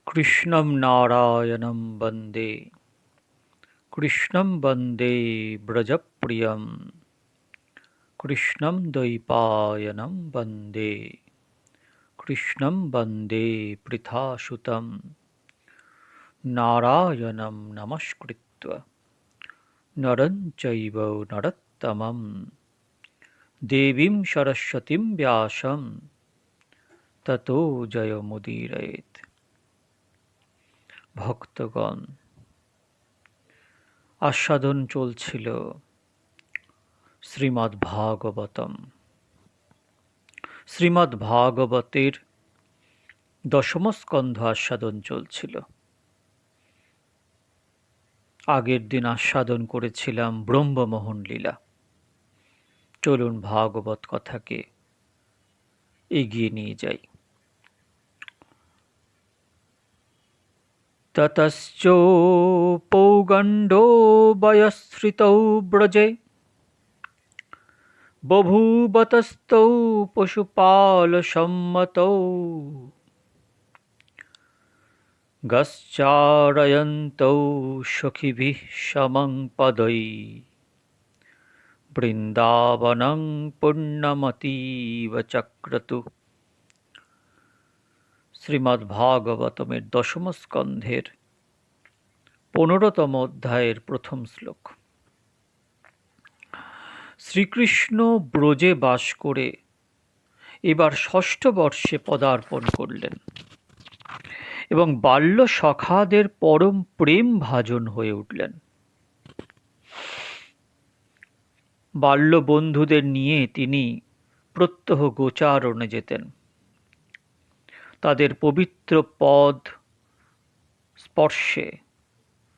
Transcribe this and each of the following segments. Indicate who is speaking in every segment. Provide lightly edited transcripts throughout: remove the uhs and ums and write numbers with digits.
Speaker 1: কৃষ্ণং নারায়ণং বন্দে কৃষ্ণং বন্দে ব্রজপ্রিয়ং কৃষ্ণং দ্বৈপায়নং বন্দে কৃষ্ণং বন্দে পৃথাসুতং নারায়ণং নমস্কৃত্য নরং চৈব নরোত্তমং দেবীং সরস্বতীং ব্যাসং ততো জয়মুদীরয়েৎ। ভক্তগণ, আস্বাদন চলছিল শ্রীমদ্ ভাগবতম। শ্রীমদ্ ভাগবতের দশম স্কন্ধ আস্বাদন চলছিল। আগের দিন আস্বাদন করেছিলাম ব্রহ্মমোহন লীলা। চলুন ভাগবত কথাকে এগিয়ে নিয়ে যাই। ততশ্চোপৌগণ্ডো বয়ঃশ্রিতৌ ব্রজে বভূবতস্তৌ পশুপালসম্মতৌ গশ্চারয়ন্তৌ সখিভিঃ সমং পদৈ বৃন্দাবনং পুণ্যমতীব চক্রতু। শ্রীমদ্ভাগবতমের দশম স্কন্ধের 15তম অধ্যায়ের প্রথম শ্লোক। শ্রীকৃষ্ণ ব্রজে বাস করে এবার ষষ্ঠ বর্ষে পদার্পণ করলেন এবং বাল্য সখাদের পরম প্রেম ভাজন হয়ে উঠলেন। বাল্য বন্ধুদের নিয়ে তিনি প্রত্যহ গোচারণে যেতেন। তাদের পবিত্র পদ স্পর্শে,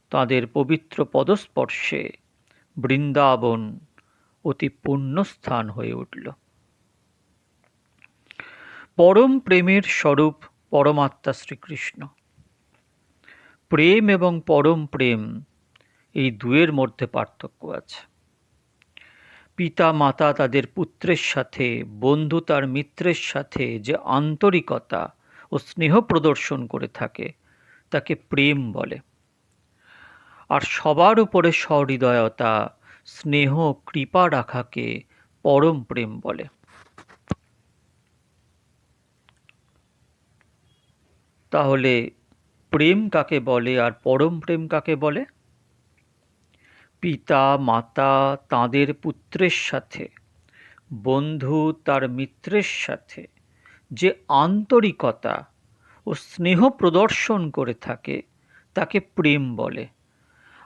Speaker 1: তাদের পবিত্র পদস্পর্শে বৃন্দাবন অতি পুণ্যস্থান হয়ে উঠল। পরম প্রেমের স্বরূপ পরমাত্মা শ্রীকৃষ্ণ। প্রেম এবং পরম প্রেম, এই দুয়ের মধ্যে পার্থক্য আছে। পিতা মাতা তাদের পুত্রের সাথে, বন্ধু তার মিত্রের সাথে যে আন্তরিকতা ও স্নেহ প্রদর্শন করে থাকে তাকে প্রেম বলে। আর সবার উপরে সহৃদয়তা, স্নেহ, কৃপা রাখাকে পরম প্রেম বলে। তাহলে প্রেম কাকে বলে আর পরম প্রেম কাকে বলে? পিতা মাতা তাঁদের পুত্রের সাথে, বন্ধু তার মিত্রের সাথে যে আন্তরিকতা ও স্নেহ প্রদর্শন করে থাকে তাকে প্রেম বলে।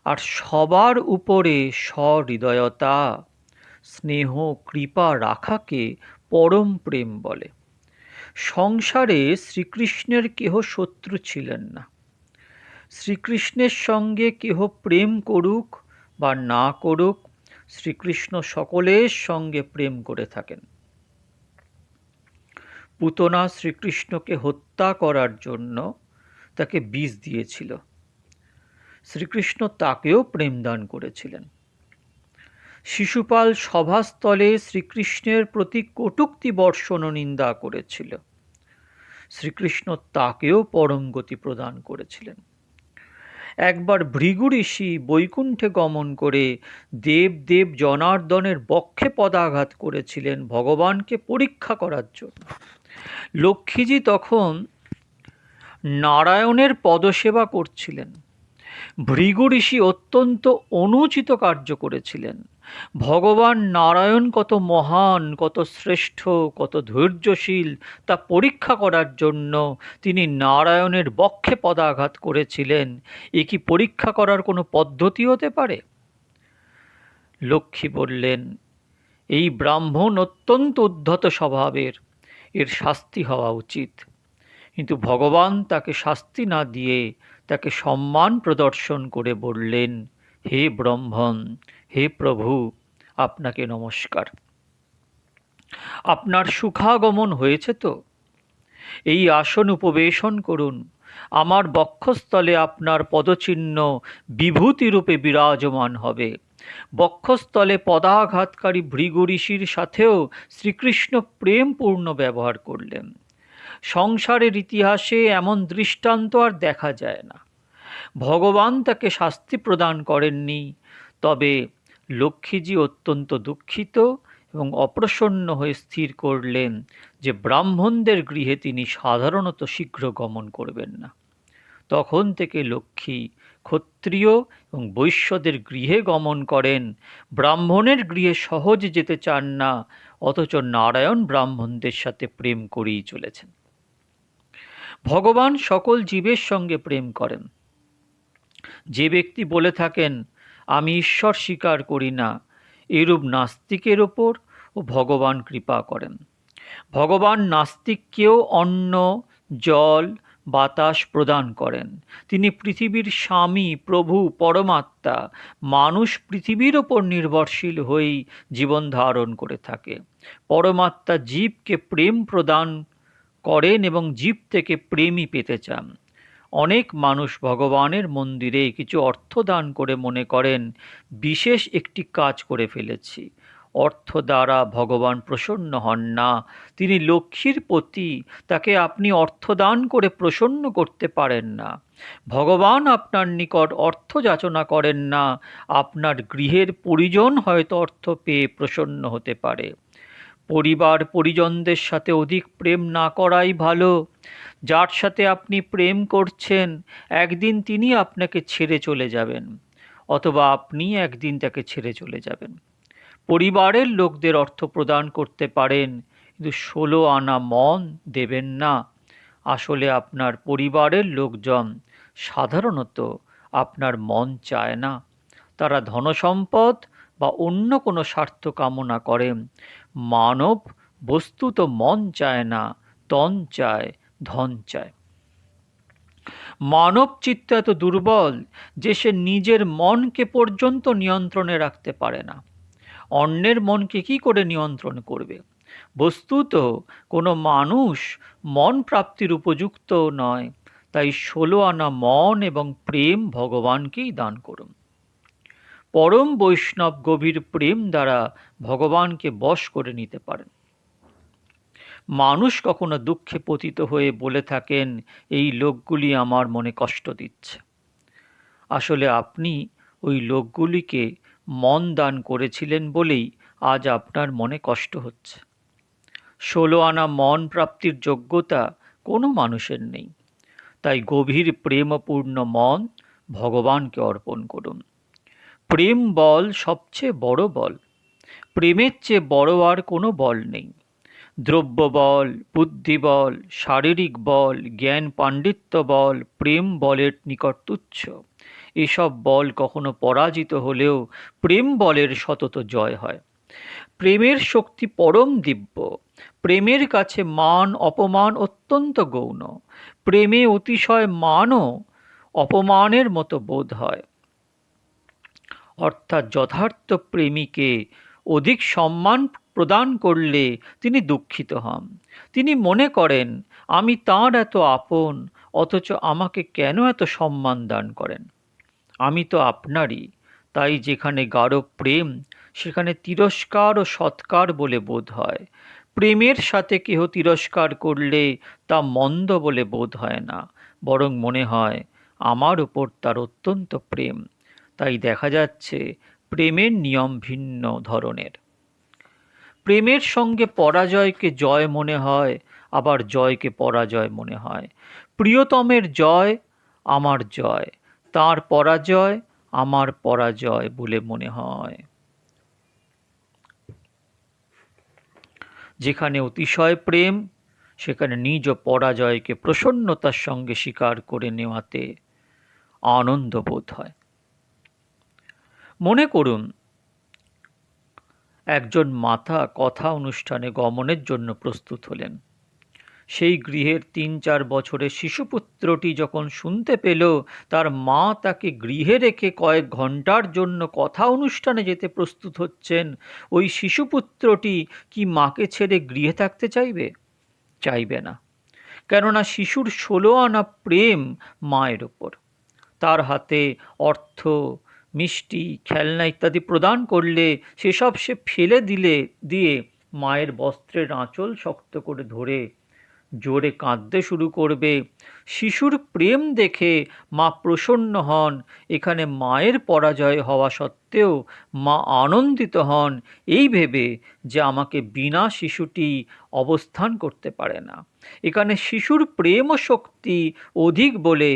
Speaker 1: আর সবার উপরে সহৃদয়তা, স্নেহ, কৃপা রাখাকে পরম প্রেম বলে। সংসারে শ্রীকৃষ্ণের কেহ শত্রু ছিলেন না। শ্রীকৃষ্ণের সঙ্গে কেহ প্রেম করুক বা না করুক, শ্রীকৃষ্ণ সকলের সঙ্গে প্রেম করে থাকেন। পুতনা শ্রীকৃষ্ণকে হত্যা করার জন্য তাকে বিষ দিয়েছিল। শ্রীকৃষ্ণ তাকেও প্রেমদান করেছিলেন। শিশুপাল সভাস্থলে শ্রীকৃষ্ণের প্রতি কটূক্তি বর্ষণ ও নিন্দা করেছিল। শ্রীকৃষ্ণ তাকেও পরম গতি প্রদান করেছিলেন। একবার ভৃগু ঋষি বৈকুণ্ঠে গমন করে দেব জনার্দনের বক্ষে পদাঘাত করেছিলেন ভগবানকে পরীক্ষা করার জন্য। লক্ষ্মীজি তখন নারায়ণের পদসেবা করছিলেন। ভৃগু ঋষি অত্যন্ত অনুচিত কার্য করেছিলেন। ভগবান নারায়ণ কত মহান, কত শ্রেষ্ঠ, কত ধৈর্যশীল তা পরীক্ষা করার জন্য তিনি নারায়ণের বক্ষে পদাঘাত করেছিলেন। এ কি পরীক্ষা করার কোনো পদ্ধতি হতে পারে? লক্ষ্মী বললেন, এই ব্রাহ্মণ অত্যন্ত উদ্ধত স্বভাবের, এর শাস্তি হওয়া উচিত। কিন্তু ভগবান তাকে শাস্তি না দিয়ে তাকে সম্মান প্রদর্শন করে বললেন, হে ব্রাহ্মণ, হে প্রভু, আপনাকে নমস্কার। আপনার সুখাগমন হয়েছে তো? এই আসন উপবেশন করুন। আমার বক্ষস্থলে আপনার পদচিহ্ন বিভূতিরূপে বিরাজমান হবে। বক্ষস্থলে পদাঘাতকারী ভৃগু ঋষির সাথেও শ্রীকৃষ্ণ প্রেমপূর্ণ ব্যবহার করলেন। সংসারের ইতিহাসে এমন দৃষ্টান্ত আর দেখা যায় না। ভগবান তাকে শাস্তি প্রদান করেননি, তবে লক্ষ্মীজি অত্যন্ত দুঃখিত এবং অপ্রসন্ন হয়ে স্থির করলেন যে ব্রাহ্মণদের গৃহে তিনি সাধারণত শীঘ্র গমন করবেন না। তখন থেকে লক্ষ্মী ক্ষত্রিয় এবং বৈশ্যদের গৃহে গমন করেন, ব্রাহ্মণের গৃহে সহজে যেতে চান না, অথচ নারায়ণ ব্রাহ্মণদের সাথে প্রেম করেই চলেছেন। ভগবান সকল জীবের সঙ্গে প্রেম করেন। যে ব্যক্তি বলে থাকেন আমি ঈশ্বর স্বীকার করি না, এরূপ নাস্তিকের ওপর ও ভগবান কৃপা করেন। ভগবান নাস্তিককেও অন্ন, জল, বাতাস প্রদান করেন। তিনি পৃথিবীর স্বামী, প্রভু, পরমাত্মা। মানুষ পৃথিবীর ওপর নির্ভরশীল হয়েই জীবন ধারণ করে থাকে। পরমাত্মা জীবকে প্রেম প্রদান করেন এবং জীব থেকে প্রেমই পেতে চান। অনেক মানুষ ভগবানের মন্দিরে কিছু অর্থ দান করে মনে করেন বিশেষ একটি কাজ করে ফেলেছি। অর্থ দ্বারা ভগবান প্রসন্ন হন না। তিনি লক্ষ্মীর পতি, তাকে আপনি অর্থ দান করে প্রসন্ন করতে পারেন না। ভগবান আপনার নিকট অর্থ যাচনা করেন না, আপনার গৃহের পরিজন হয়তো অর্থ পেয়ে প্রসন্ন হতে পারে। পরিবার পরিজনদের সাথে অধিক প্রেম না করাই ভালো। যার সাথে আপনি প্রেম করছেন একদিন তিনি আপনাকে ছেড়ে চলে যাবেন, অথবা আপনি একদিন তাকে ছেড়ে চলে যাবেন। পরিবারের লোকদের অর্থ প্রদান করতে পারেন, কিন্তু 16 আনা মন দেবেন না। আসলে আপনার পরিবারের লোকজন সাধারণত আপনার মন চায় না। তারা ধনসম্পদ বা অন্য কোনো স্বার্থ কামনা করেন। মানব বস্তুত মন চায় না, তন চায়, ধন চায়। মানব চিত্ত এত দুর্বল যে সে নিজের মনকে পর্যন্ত নিয়ন্ত্রণে রাখতে পারে না, অন্যের মনকে কি করে নিয়ন্ত্রণ করবে? বস্তুত কোনো মানুষ মন প্রাপ্তির উপযুক্ত নয়। তাই 16 আনা মন এবং প্রেম ভগবানকেই দান করুন। পরম বৈষ্ণব গভীর প্রেম দ্বারা ভগবানকে বশ করে নিতে পারেন। মানুষ কখনো দুঃখে পতিত হয়ে বলে থাকেন এই লোকগুলি আমার মনে কষ্ট দিচ্ছে। আসলে আপনি ওই লোকগুলিকে মন দান করেছিলেন বলেই আজ আপনার মনে কষ্ট হচ্ছে। 16 আনা মন প্রাপ্তির যোগ্যতা কোনো মানুষের নেই। তাই গভীর প্রেমপূর্ণ মন ভগবানকে অর্পণ করুন। প্রেম বল সবচেয়ে বড় বল। প্রেমের চেয়ে বড় আর কোনো বল নেই। দ্রব্য বল, বুদ্ধি বল, শারীরিক বল, জ্ঞান পাণ্ডিত্য বল প্রেম বলের নিকট তুচ্ছ। এসব বল কখনো পরাজিত হলেও প্রেম বলের সতত জয় হয়। প্রেমের শক্তি পরম দিব্য। প্রেমের কাছে মান অপমান অত্যন্ত গৌণ। প্রেমে অতিশয় মানও অপমানের মতো বোধ হয়। অর্থাৎ যথার্থ প্রেমিকে অধিক সম্মান প্রদান করলে তিনি দুঃখিত হন। তিনি মনে করেন আমি তাঁর এত আপন, অথচ আমাকে কেন এত সম্মান দান করেন? আমি তো আপনারই। তাই যেখানে গাঢ় প্রেম সেখানে তিরস্কার ও সৎকার বলে বোধ হয়। প্রেমের সাথে কেহ তিরস্কার করলে তা মন্দ বলে বোধ হয় না, বরং মনে হয় আমার উপর তার অত্যন্ত প্রেম। তাই দেখা যাচ্ছে প্রেমের নিয়ম ভিন্ন ধরনের। প্রেমের সঙ্গে পরাজয়কে জয় মনে হয়, আবার জয়কে পরাজয় মনে হয়। প্রিয়তমের জয় আমার জয়, তার পরাজয় আমার পরাজয় বলে মনে হয়। যেখানে অতিশয় প্রেম সেখানে নিজ পরাজয়কে প্রসন্নতার সঙ্গে স্বীকার করে নেওয়াতে আনন্দ বোধ হয়। মনে করুন একজন মাতা কথা অনুষ্ঠানে গমনের জন্য প্রস্তুত হলেন। সেই গৃহের 3-4 বছরের শিশুপুত্রটি যখন শুনতে পেল তার মা তাকে গৃহে রেখে কয়েক ঘন্টার জন্য কথা অনুষ্ঠানে যেতে প্রস্তুত হচ্ছেন, ওই শিশুপুত্রটি কি মাকে ছেড়ে গৃহে থাকতে চাইবে? চাইবে না। কেননা শিশুর 16 আনা প্রেম মায়ের ওপর। তার হাতে অর্থ, মিষ্টি, খেলনা ইত্যাদি প্রদান করলে সেসব সে ফেলে দিয়ে মায়ের বস্ত্রের আঁচল শক্ত করে ধরে জোরে কাঁদতে শুরু করবে। শিশুর প্রেম দেখে মা প্রসন্ন হন। এখানে মায়ের পরাজয় হওয়া সত্ত্বেও মা আনন্দিত হন এই ভেবে যে আমাকে বিনা শিশুটি অবস্থান করতে পারে না। এখানে শিশুর প্রেম ও শক্তি অধিক বলে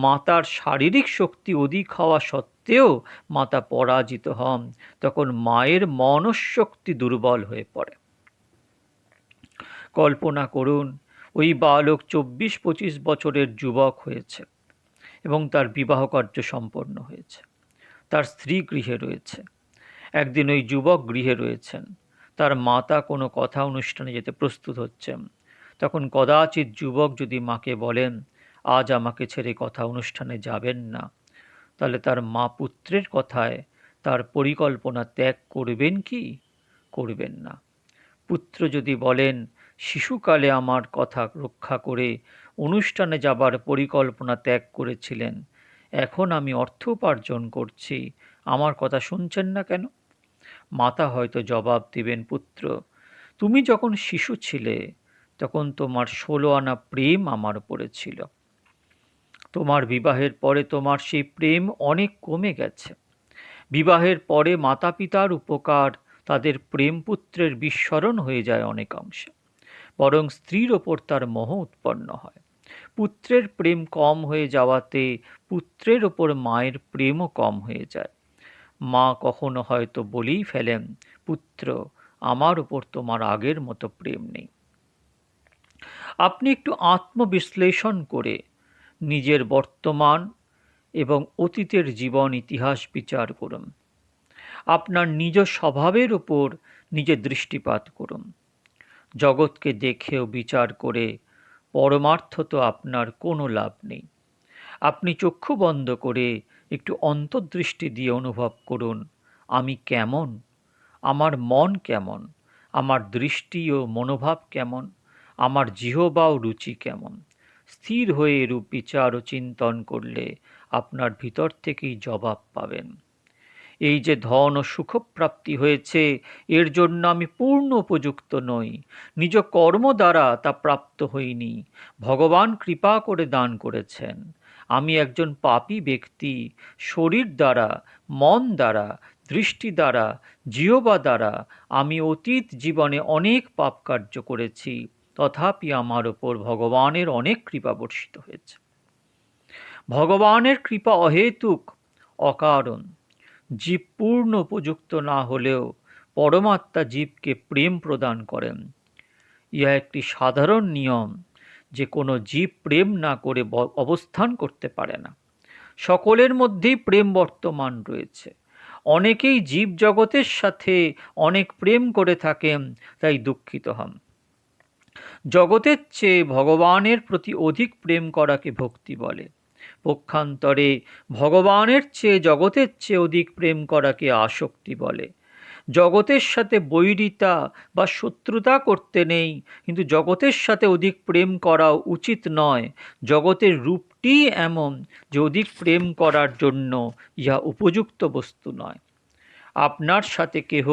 Speaker 1: মাতার শারীরিক শক্তি অধিক হওয়া সত্ত্বেও মাতা পরাজিত হন। তখন মায়ের মনঃশক্তি দুর্বল হয়ে পড়ে। কল্পনা করুন, ওই বালক 24-25 বছরের যুবক হয়েছে এবং তার বিবাহ কার্য সম্পন্ন হয়েছে। তার স্ত্রী গৃহে রয়েছে। একদিন ওই যুবক গৃহে রয়েছেন, তার মাতা কোনো কথা অনুষ্ঠানে যেতে প্রস্তুত হচ্ছেন। তখন কদাচিৎ যুবক যদি মাকে বলেন, আজ আমাকে ছেড়ে কথা অনুষ্ঠানে যাবেন না, তাহলে তার মা পুত্রের কথায় তার পরিকল্পনা ত্যাগ করবেন কি? করবেন না। পুত্র যদি বলেন, শিশুকালে আমার কথা রক্ষা করে অনুষ্ঠানে যাবার পরিকল্পনা ত্যাগ করেছিলেন, এখন আমি অর্থ উপার্জন করছি, আমার কথা শুনছেন না কেন? মাতা হয়তো জবাব দিবেন, পুত্র, তুমি যখন শিশু ছিলে তখন তোমার 16 আনা প্রেম আমার উপরে ছিল। তোমার বিবাহের পরে তোমার সেই প্রেম অনেক কমে গেছে। বিবাহের পরে মাতা পিতার উপকার তাদের প্রেম পুত্রের বিস্মরণ হয়ে যায় অনেকাংশে, বরং স্ত্রীর ওপর তার মোহ উৎপন্ন হয়। পুত্রের প্রেম কম হয়ে যাওয়াতে পুত্রের ওপর মায়ের প্রেমও কম হয়ে যায়। মা কখনো হয়তো বলেই ফেলেন, পুত্র, আমার উপর তোমার আগের মতো প্রেম নেই। আপনি একটু আত্মবিশ্লেষণ করে নিজের বর্তমান এবং অতীতের জীবন ইতিহাস বিচার করুন। আপনার নিজ স্বভাবের উপর নিজে দৃষ্টিপাত করুন। জগৎকে দেখেও বিচার করে পরমার্থ তো আপনার কোনো লাভ নেই। আপনি চক্ষু বন্ধ করে একটু অন্তর্দৃষ্টি দিয়ে অনুভব করুন, আমি কেমন, আমার মন কেমন, আমার দৃষ্টি ও মনোভাব কেমন, আমার জিহ্বা ও রুচি কেমন। স্থির হয়ে এরূপ বিচার ও চিন্তন করলে আপনার ভিতর থেকেই জবাব পাবেন। এই যে ধন ও সুখপ্রাপ্তি হয়েছে, এর জন্য আমি পূর্ণ উপযুক্ত নই। নিজ কর্ম দ্বারা তা প্রাপ্ত হইনি, ভগবান কৃপা করে দান করেছেন। আমি একজন পাপী ব্যক্তি। শরীর দ্বারা, মন দ্বারা, দৃষ্টি দ্বারা, জিহ্বা দ্বারা আমি অতীত জীবনে অনেক পাপ কার্য করেছি, তথাপি আমার ওপর ভগবানের অনেক কৃপা বর্ষিত হয়েছে। ভগবানের কৃপা অহেতুক, অকারণ। জীব পূর্ণ উপযুক্ত না হলেও পরমাত্মা জীবকে প্রেম প্রদান করেন। ইহা একটি সাধারণ নিয়ম যে কোনো জীব প্রেম না করে অবস্থান করতে পারে না। সকলের মধ্যেই প্রেম বর্তমান রয়েছে। অনেকেই জীব জগতের সাথে অনেক প্রেম করে থাকেন, তাই দুঃখিত হন। জগতের চেয়ে ভগবানের প্রতি অধিক প্রেম করাকে ভক্তি বলে। পক্ষান্তরে ভগবানের চেয়ে জগতের চেয়ে অধিক প্রেম করাকে আসক্তি বলে। জগতের সাথে বৈরিতা বা শত্রুতা করতে নেই, কিন্তু জগতের সাথে অধিক প্রেম করা উচিত নয়। জগতের রূপটি এমন যে অধিক প্রেম করার জন্য ইহা উপযুক্ত বস্তু নয়। আপনার সাথে কেহ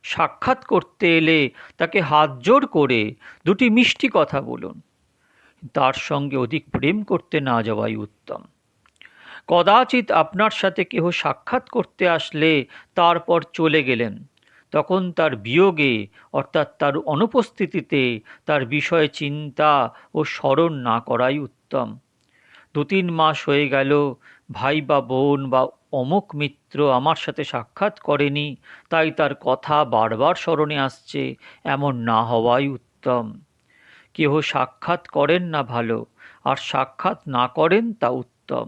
Speaker 1: সাক্ষাৎ করতে এলে তাকে হাত জোড় করে দুটি মিষ্টি কথা বলুন। তার সঙ্গে অধিক প্রেম করতে না যাওয়াই উত্তম। কদাচিৎ আপনার সাথে কেহ সাক্ষাৎ করতে আসলে তারপর চলে গেলেন, তখন তার বিয়োগে অর্থাৎ তার অনুপস্থিতিতে তার বিষয়ে চিন্তা ও স্মরণ না করাই উত্তম। 2-3 মাস হয়ে গেল, ভাই বা বোন বা অমুক মিত্র আমার সাথে সাক্ষাৎ করেনি, তাই তার কথা বারবার স্মরণে আসছে, এমন না হওয়াই উত্তম। কেহ সাক্ষাৎ করেন না ভালো, আর সাক্ষাৎ না করেন তা উত্তম।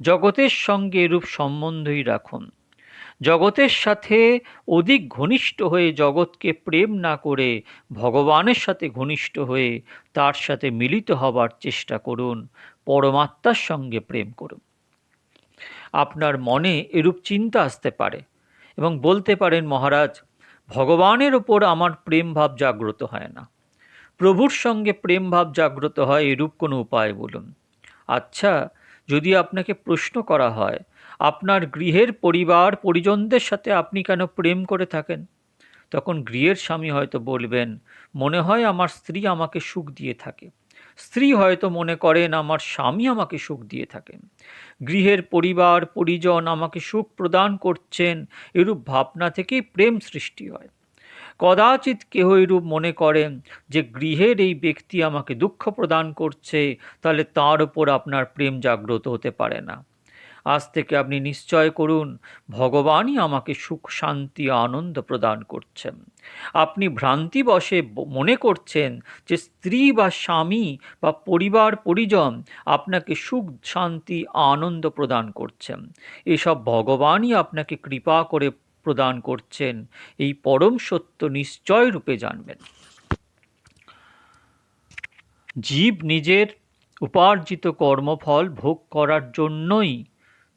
Speaker 1: জগতের সঙ্গে এরূপ সম্বন্ধই রাখুন। জগতের সাথে অধিক ঘনিষ্ঠ হয়ে জগৎকে প্রেম না করে ভগবানের সাথে ঘনিষ্ঠ হয়ে তার সাথে মিলিত হবার চেষ্টা করুন। পরমাত্মার সঙ্গে প্রেম করুন। আপনার মনে এরূপ চিন্তা আসতে পারে এবং বলতে পারেন, মহারাজ, ভগবানের ওপর আমার প্রেম ভাব জাগ্রত হয় না। প্রভুর সঙ্গে প্রেম ভাব জাগ্রত হয় এরূপ কোনো উপায় বলুন। আচ্ছা, যদি আপনাকে প্রশ্ন করা হয়, আপনার গৃহের পরিবার পরিজনদের সাথে আপনি কেন প্রেম করে থাকেন, তখন গৃহের স্বামী হয়তো বলবেন, মনে হয় আমার স্ত্রী আমাকে সুখ দিয়ে থাকে। স্ত্রী হয়তো মনে করেন আমার স্বামী আমাকে সুখ দিয়ে থাকেন। গৃহের পরিবার পরিজন আমাকে সুখ প্রদান করছেন, এরূপ ভাবনা থেকেই প্রেম সৃষ্টি হয়। কদাচিৎ কেহ এরূপ মনে করেন যে গৃহের এই ব্যক্তি আমাকে দুঃখ প্রদান করছে, তাহলে তার উপর আপনার প্রেম জাগ্রত হতে পারে না। আজ থেকে আপনি নিশ্চয় করুন, ভগবানই আমাকে সুখ শান্তি আনন্দ প্রদান করছেন। আপনি ভ্রান্তিবশে মনে করছেন যে স্ত্রী বা স্বামী বা পরিবার পরিজন আপনাকে সুখ শান্তি আনন্দ প্রদান করছেন। এসব ভগবানই আপনাকে কৃপা করে প্রদান করছেন, এই পরম সত্য নিশ্চয় রূপে জানবেন। জীব নিজের উপার্জিত কর্মফল ভোগ করার জন্যই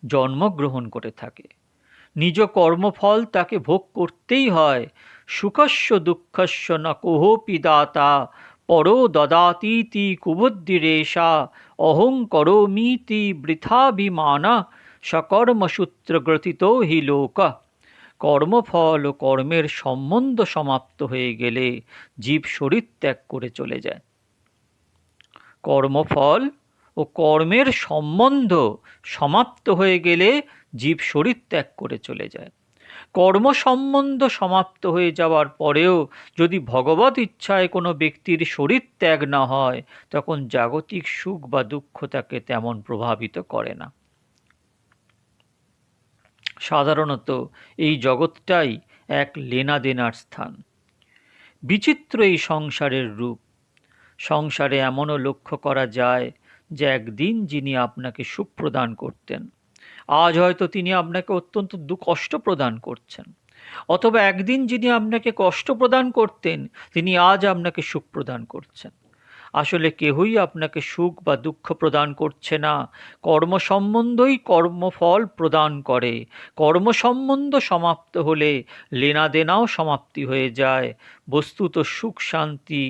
Speaker 1: জন্মগ্রহণ করে থাকে। নিজ কর্মফল তাকে ভোগ করতেই হয়। সুখস্য দুঃখস্য ন কোহপি দাতা পরো দদাতীতি কুবুদ্ধিরেষা অহং করোমিতি বৃথাভিমানা সকর্মসূত্র গ্রথিত হি লোক। কর্মফল ও কর্মের সম্বন্ধ সমাপ্ত হয়ে গেলে জীব শরীর ত্যাগ করে চলে যায়। কর্মফল ও কর্মের সম্বন্ধ সমাপ্ত হয়ে গেলে জীব শরীর ত্যাগ করে চলে যায়। কর্ম সম্বন্ধ সমাপ্ত হয়ে যাওয়ার পরেও যদি ভগবত ইচ্ছায় কোনো ব্যক্তির শরীর ত্যাগ না হয়, তখন জাগতিক সুখ বা দুঃখ তাকে তেমন প্রভাবিত করে না। সাধারণত এই জগৎটাই এক লেনাদেনার স্থান। বিচিত্র এই সংসারের রূপ। সংসারে এমনও লক্ষ্য করা যায় যে একদিন যিনি আপনাকে সুখ প্রদান করতেন, আজ হয়তো তিনি আপনাকে অত্যন্ত কষ্ট প্রদান করছেন। অথবা একদিন যিনি আপনাকে কষ্ট প্রদান করতেন, তিনি আজ আপনাকে সুখ প্রদান করছেন। আসলে কেহই আপনাকে সুখ বা দুঃখ প্রদান করছে না। কর্ম সম্বন্ধই কর্মফল প্রদান করে। কর্ম সম্বন্ধ সমাপ্ত হলে লেনাদেনাও সমাপ্তি হয়ে যায়। বস্তুত সুখ শান্তি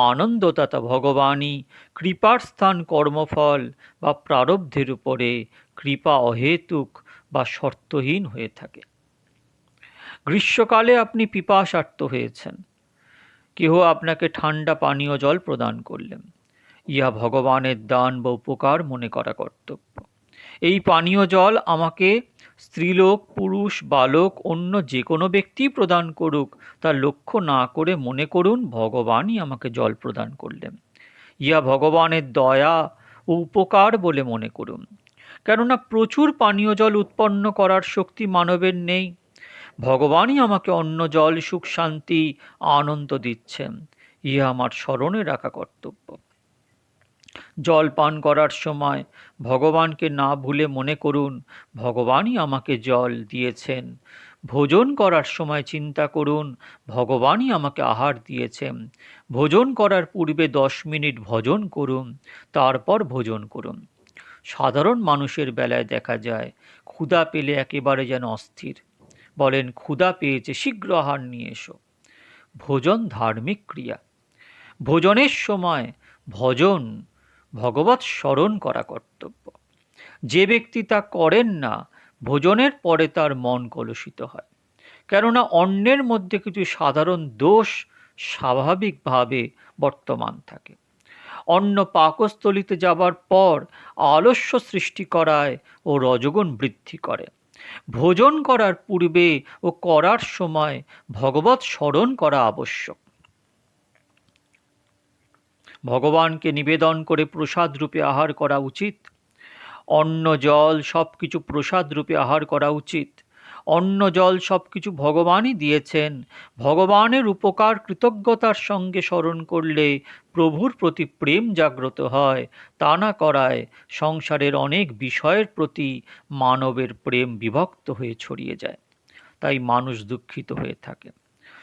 Speaker 1: আনন্দদাতা ভগবানই। কৃপার স্থান কর্মফল বা প্রারব্ধের উপরে কৃপা অহেতুক বা শর্তহীন হয়ে থাকে। গ্রীষ্মকালে আপনি পিপাসার্ত হয়েছেন, কেহ আপনাকে ঠান্ডা পানীয় জল প্রদান করলেন। ইহা ভগবানের দান বা উপকার মনে করা কর্তব্য। এই পানীয় জল আমাকে স্ত্রীলোক পুরুষ বালক অন্য যে কোনো ব্যক্তি প্রদান করুক, তার লক্ষ্য না করে মনে করুন ভগবানই আমাকে জল প্রদান করলেন। ইহা ভগবানের দয়া ও উপকার বলে মনে করুন। কেননা প্রচুর পানীয় জল উৎপন্ন করার শক্তি মানবের নেই। ভগবানই আমাকে অন্ন জল সুখ শান্তি আনন্দ দিচ্ছেন, ইহা আমার স্মরণে রাখা কর্তব্য। জল পান করার সময় ভগবানকে না ভুলে মনে করুন ভগবানই আমাকে জল দিয়েছেন। ভোজন করার সময় চিন্তা করুন ভগবানই আমাকে আহার দিয়েছেন। ভোজন করার পূর্বে 10 মিনিট ভজন করুন, তারপর ভোজন করুন। সাধারণ মানুষের বেলায় দেখা যায় ক্ষুধা পেলে একেবারে যেন অস্থির, বলেন ক্ষুধা পেয়েছে শীঘ্র আহার নিয়ে এসো। ভোজন ধার্মিক ক্রিয়া। ভোজনের সময় ভজন ভগবৎ স্মরণ করা কর্তব্য। যে ব্যক্তি তা করেন না, ভোজনের পরে তার মন কলুষিত হয়। কেননা অন্নের মধ্যে কিছু সাধারণ দোষ স্বাভাবিকভাবে বর্তমান থাকে। অন্ন পাকস্থলিতে যাবার পর আলস্য সৃষ্টি করায় ও রজোগুণ বৃদ্ধি করে। ভোজন করার পূর্বে ও করার সময় ভগবৎ স্মরণ করা আবশ্যক। ভগবানকে নিবেদন করে প্রসাদ রূপে আহার করা উচিত। অন্ন জল সব কিছু প্রসাদ রূপে আহার করা উচিত। অন্ন জল সব কিছু ভগবানই দিয়েছেন। ভগবানের উপকার কৃতজ্ঞতার সঙ্গে স্মরণ করলে প্রভুর প্রতি প্রেম জাগ্রত হয়। তা না করায় সংসারের অনেক বিষয়ের প্রতি মানবের প্রেম বিভক্ত হয়ে ছড়িয়ে যায়, তাই মানুষ দুঃখিত হয়ে থাকে।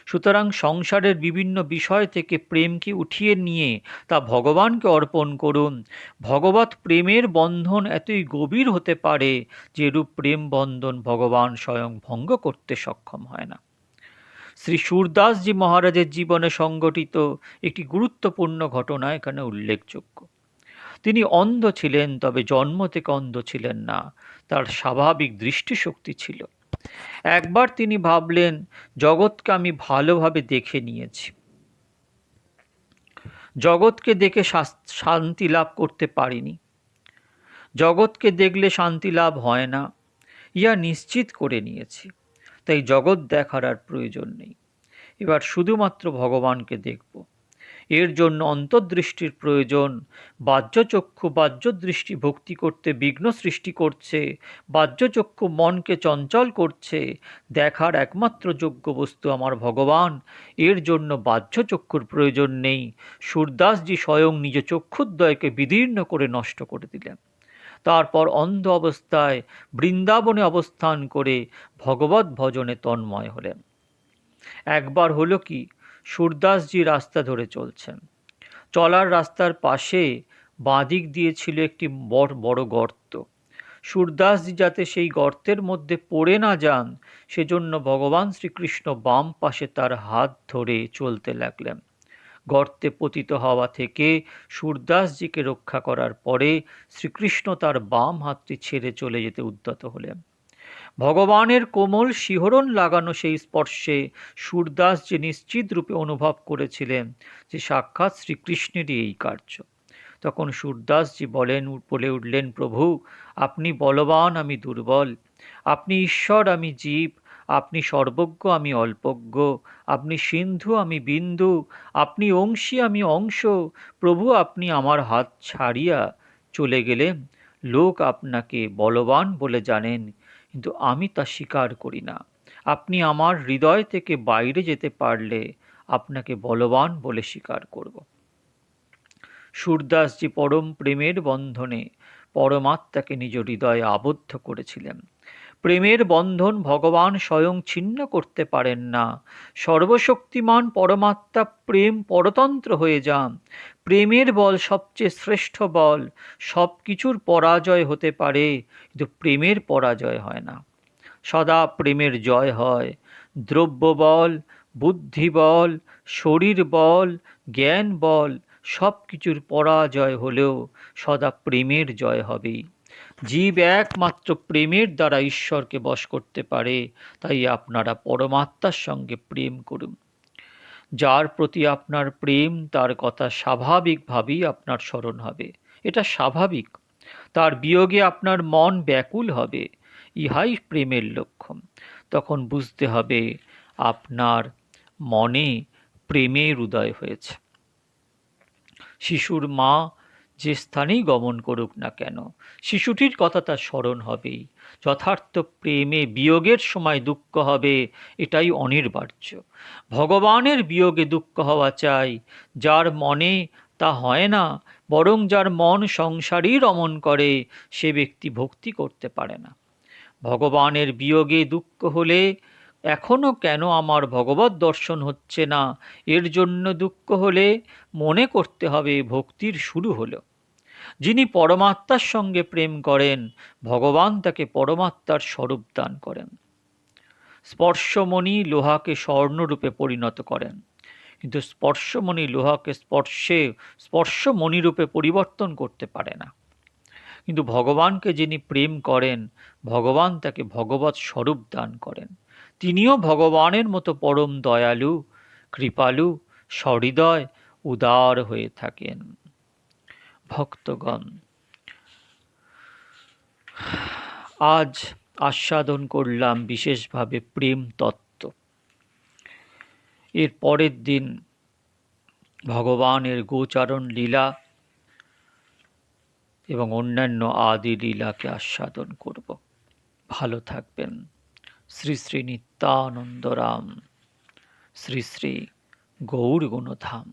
Speaker 1: সুতরাং সংসারের বিভিন্ন বিষয় থেকে প্রেমকে উঠিয়ে নিয়ে তা ভগবানকে অর্পণ করুন। ভগবৎ প্রেমের বন্ধন এতই গভীর হতে পারে যে রূপ প্রেম বন্ধন ভগবান স্বয়ং ভঙ্গ করতে সক্ষম হয় না। শ্রী সুরদাসজি মহারাজের জীবনে সংঘটিত একটি গুরুত্বপূর্ণ ঘটনা এখানে উল্লেখযোগ্য। তিনি অন্ধ ছিলেন, তবে জন্ম থেকে অন্ধ ছিলেন না। তার স্বাভাবিক দৃষ্টিশক্তি ছিল। একবার তিনি ভাবলেন, জগৎকে আমি ভালোভাবে দেখে নিয়েছি, জগৎকে দেখে শান্তি লাভ করতে পারিনি, জগৎকে দেখলে শান্তি লাভ হয় না, ইহা নিশ্চিত করে নিয়েছি। তাই জগৎ দেখার আর প্রয়োজন নেই, এবার শুধুমাত্র ভগবানকে দেখব। এর জন্য অন্তর্দৃষ্টির প্রয়োজন। বাহ্যচক্ষু বাহ্যদৃষ্টি ভক্তি করতে বিঘ্ন সৃষ্টি করছে, বাহ্যচক্ষু মনকে চঞ্চল করছে। দেখার একমাত্র যোগ্য বস্তু আমার ভগবান, এর জন্য বাহ্যচক্ষুর প্রয়োজন নেই। সূরদাসজি স্বয়ং নিজ চক্ষুদ্বয়কে বিদীর্ণ করে নষ্ট করে দিলেন। তারপর অন্ধ অবস্থায় বৃন্দাবনে অবস্থান করে ভগবত ভজনে তন্ময় হলেন। একবার হলো কি, সূরদাসজি রাস্তা ধরে চলছেন, চলার রাস্তার পাশে বাঁদিক দিয়ে ছিল একটি বড় গর্ত। সূরদাসজি যাতে সেই গর্তের মধ্যে পড়ে না যান, সেজন্য ভগবান শ্রীকৃষ্ণ বাম পাশে তার হাত ধরে চলতে লাগলেন। গর্তে পতিত হওয়া থেকে সূরদাসজিকে রক্ষা করার পরে শ্রীকৃষ্ণ তার বাম হাতটি ছেড়ে চলে যেতে উদ্যত হলেন। ভগবানের কোমল শিহরণ লাগানো সেই স্পর্শে সূরদাস যে নিশ্চিত রূপে অনুভব করেছিলেন যে সাক্ষাৎ শ্রীকৃষ্ণেরই এই কার্য। তখন সূরদাসজি বলে উঠলেন, প্রভু আপনি বলবান, আমি দুর্বল, আপনি ঈশ্বর, আমি জীব, আপনি সর্বজ্ঞ, আমি অল্পজ্ঞ, আপনি সিন্ধু, আমি বিন্দু, আপনি অংশী, আমি অংশ। প্রভু আপনি আমার হাত ছাড়িয়া চলে গেলে লোক আপনাকে বলবান বলে জানেন, কিন্তু আমি তা স্বীকার করি না। আপনি আমার হৃদয় থেকে বাইরে যেতে পারলে আপনাকে বলবান বলে স্বীকার করব। সূরদাসজি পরম প্রেমের বন্ধনে পরমাত্মাকে নিজ হৃদয়ে আবদ্ধ করেছিলেন। প্রেমের বন্ধন ভগবান স্বয়ং ছিন্ন করতে পারেন না। সর্বশক্তিমান পরমাত্মা প্রেম পরতন্ত্র হয়ে যান। প্রেমের বল সবচেয়ে শ্রেষ্ঠ বল। সব কিছুর পরাজয় হতে পারে, কিন্তু প্রেমের পরাজয় হয় না, সদা প্রেমের জয় হয়। দ্রব্য বল, বুদ্ধি বল, শরীর বল, জ্ঞান বল, সব কিছুর পরাজয় হলেও সদা প্রেমের জয় হবেই। জীব একমাত্র প্রেমের দ্বারা ঈশ্বরকে বশ করতে পারে। তাই আপনারা পরমাত্মার সঙ্গে প্রেম করুন। যার প্রতি আপনার প্রেম, তার কথা স্বাভাবিকভাবেই আপনার স্মরণ হবে, এটা স্বাভাবিক। তার বিয়োগে আপনার মন ব্যাকুল হবে, ইহাই প্রেমের লক্ষণ। তখন বুঝতে হবে আপনার মনে প্রেমের উদয় হয়েছে। শিশুর মা যে স্থানেই গমন করুক না কেন, শিশুটির কথা তার স্মরণ হবেই। যথার্থ প্রেমে বিয়োগের সময় দুঃখ হবে, এটাই অনিবার্য। ভগবানের বিয়োগে দুঃখ হওয়া চাই, যার মনে তা হয় না, বরং যার মন সংসারই রমণ করে, সে ব্যক্তি ভক্তি করতে পারে না। ভগবানের বিয়োগে দুঃখ হলে এখনো কেন আমার ভগবত দর্শন হচ্ছে না, এর জন্য দুঃখ হলে মনে করতে হবে ভক্তির শুরু হলো। যিনি পরমাত্মার সঙ্গে প্রেম করেন, ভগবান তাকে পরমাত্মার স্বরূপ দান করেন। স্পর্শমণি লোহাকে স্বর্ণরূপে পরিণত করেন, কিন্তু স্পর্শমণি লোহাকে স্পর্শমণিরূপে পরিবর্তন করতে পারে না। কিন্তু ভগবানকে যিনি প্রেম করেন, ভগবান তাকে ভগবৎ স্বরূপ দান করেন। তিনিও ভগবানের মতো পরম দয়ালু, কৃপালু, সহৃদয়, উদার হয়ে থাকেন। ভক্তগণ, আজ আস্বাদন করলাম বিশেষভাবে প্রেম তত্ত্ব। এর পরের দিন ভগবানের গোচারণ লীলা এবং অন্যান্য আদি লীলাকে আস্বাদন করব। ভালো থাকবেন। শ্রী শ্রী নিত্যানন্দ রাম, শ্রী শ্রী গৌর গুণধাম।